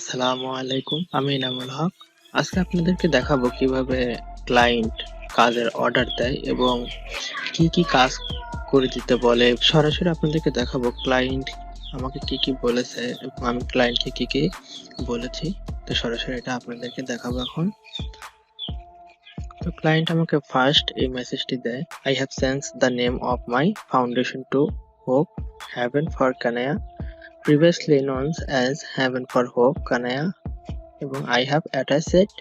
আসসালামু আলাইকুম, আমি ইনামুল হক। আজকে আপনাদেরকে দেখাবো কিভাবে ক্লায়েন্ট কাজের অর্ডার দেয় এবং কি কি কাজ করে দিতে বলে। সরাসরি আপনাদেরকে দেখাবো ক্লায়েন্ট আমাকে কি কি বলেছে এবং আমি ক্লায়েন্টকে কি কি বলেছি। তো সরাসরি এটা আপনাদেরকে দেখাবো এখন। তো ক্লায়েন্ট আমাকে ফার্স্ট এই মেসেজটি দেয়, I have sent the name of my foundation to Hope Haven for কানায়া, previously known as Heaven for Hope Kanaya, এবং I have attached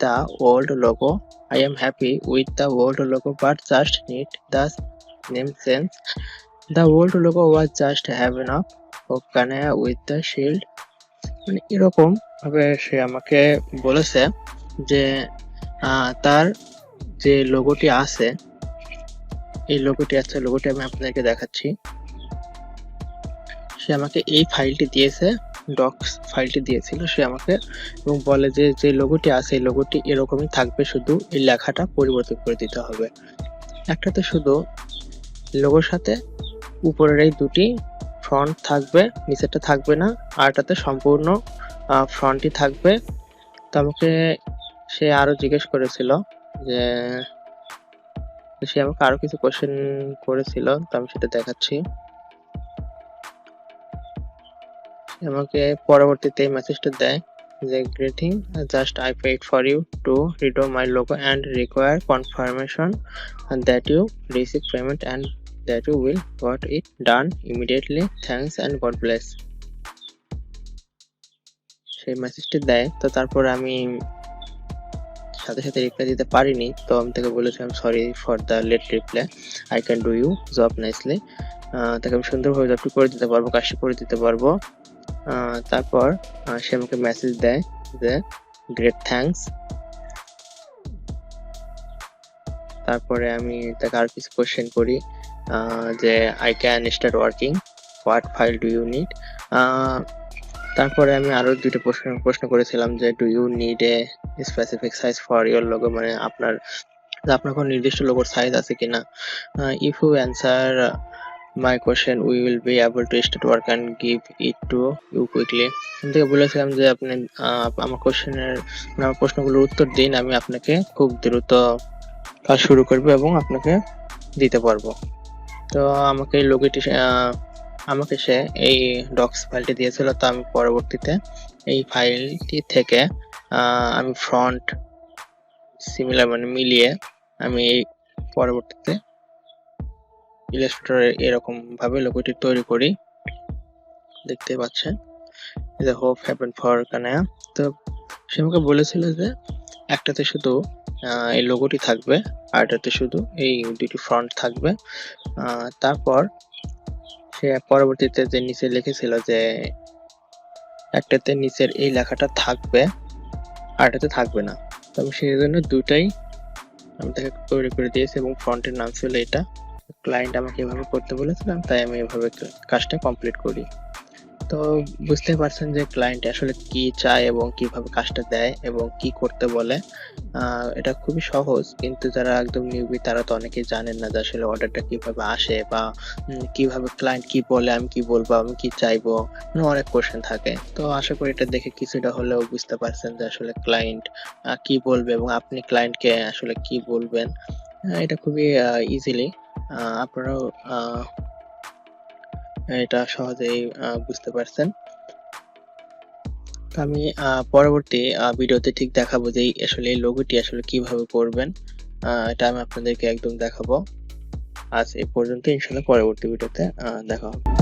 the old logo. I am happy with the old logo but just need the name change. The old logo was just Heaven of Hope Kanaya with the shield. মানে এরকম ভাবে সে আমাকে বলেছে যে তার যে লোগোটি আছে, এই লোগোটি আমি আপনাদেরকে দেখাচ্ছি। সে আমাকে এই ফাইলটি দিয়েছে, ডক্স ফাইলটি দিয়েছিল সে আমাকে, এবং বলে যে যে লোগোটি আছে এই লোগোটি এরকমই থাকবে, শুধু এই লেখাটা পরিবর্তন করে দিতে হবে। একটাতে শুধু লোগোর সাথে উপরের এই দুটি ফ্রন্ট থাকবে, নিচেরটা থাকবে না, আরটাতে সম্পূর্ণ ফ্রন্টই থাকবে। তো আমাকে সে আরো জিজ্ঞেস করেছিল যে সে আমাকে আরো কিছু কোশ্চেন করেছিল, তো আমি সেটা দেখাচ্ছি। আমাকে পরবর্তীতে এই মেসেজটা দেয় যে greeting, just I paid for you to redo my logo and require confirmation that you receive payment and that you will got it done immediately, thanks and God bless. সেই মেসেজটি দেয়। তো তারপর আমি সাথে সাথে রিপ্লাই দিতে পারিনি, তো আমি তাকে বলেছিলাম sorry for the late reply, I can do you job nicely. তাকে আমি সুন্দরভাবে জবটি করে দিতে পারবো, কাজটি করে দিতে পারবো। তারপর সে আমাকে মেসেজ দেয় যে গ্রেট থ্যাঙ্কস। তারপরে আমি তাকে আর কিছু কোশ্চেন করি যে I can start working, what file do you need. তারপরে আমি আরো দুটো প্রশ্ন করেছিলাম যে do you need a specific size for your logo, মানে আপনার কোনো নির্দিষ্ট লোগোর সাইজ আছে কিনা। If you answer my question we will be able to start work and give it to you quickly. আমি তাকে বলেছিলাম যে আপনি আমার প্রশ্নগুলোর উত্তর দিন, আমি আপনাকে খুব দ্রুত কাজ শুরু করব এবং আপনাকে দিতে পারবো। তো আমাকে এই লোগোটি আমাকে সে এই ডক্স ফাইলটি দিয়েছিল। তো আমি পরবর্তীতে এই ফাইলটি থেকে আমি ফ্রন্ট সিমিলার মানে মিলিয়ে আমি এই পরবর্তীতে ইলাস্ট্রেটরে এরকম ভাবে লোগোটি তৈরি করি, দেখতে পাচ্ছেন যে হোপ হ্যাপেন ফর কানায়া। তো সে আমাকে বলেছিল যে একটাতে শুধু এই লোগোটি থাকবে, আরটাতে শুধু এই দুটি ফ্রন্ট থাকবে। তারপর সে পরবর্তীতে যে নিচে লিখেছিল যে একটাতে নিচের এই লেখাটা থাকবে, আরটাতে থাকবে না। তো আমি সেই জন্য দুটাই আমি তাকে তৈরি করে দিয়েছি এবং ফ্রন্টের নাম ছিল এটা। ক্লায়েন্ট আমাকে এভাবে করতে বলেছিলাম, তাই আমি এভাবে কাজটা কমপ্লিট করি। তো বুঝতে পারছেন যে ক্লায়েন্ট আসলে কি চায় এবং কিভাবে কাজটা দেয় এবং কি করতে বলে। এটা খুবই সহজ, কিন্তু যারা একদম নিউবি তারা তো অনেকেই জানেন না যে আসলে অর্ডারটা কিভাবে আসে বা কিভাবে ক্লায়েন্ট কি বলে, আমি কি বলবো, আমি কি চাইবো, অনেক কোশ্চেন থাকে। তো আশা করি এটা দেখে কিছুটা হলেও বুঝতে পারছেন যে আসলে ক্লায়েন্ট কি বলবে এবং আপনি ক্লায়েন্টকে আসলে কি বলবেন। এটা খুবই ইজিলি আপনারাও এটা সহজেই বুঝতে পারছেন। আমি পরবর্তী ভিডিওতে ঠিক দেখাবো যে আসলে এই লোগোটি আসলে কিভাবে করবেন। এটা আমি আপনাদেরকে একদম দেখাবো। আজ এই পর্যন্ত, ইনশাআল্লাহ পরবর্তী ভিডিওতে দেখা হবে।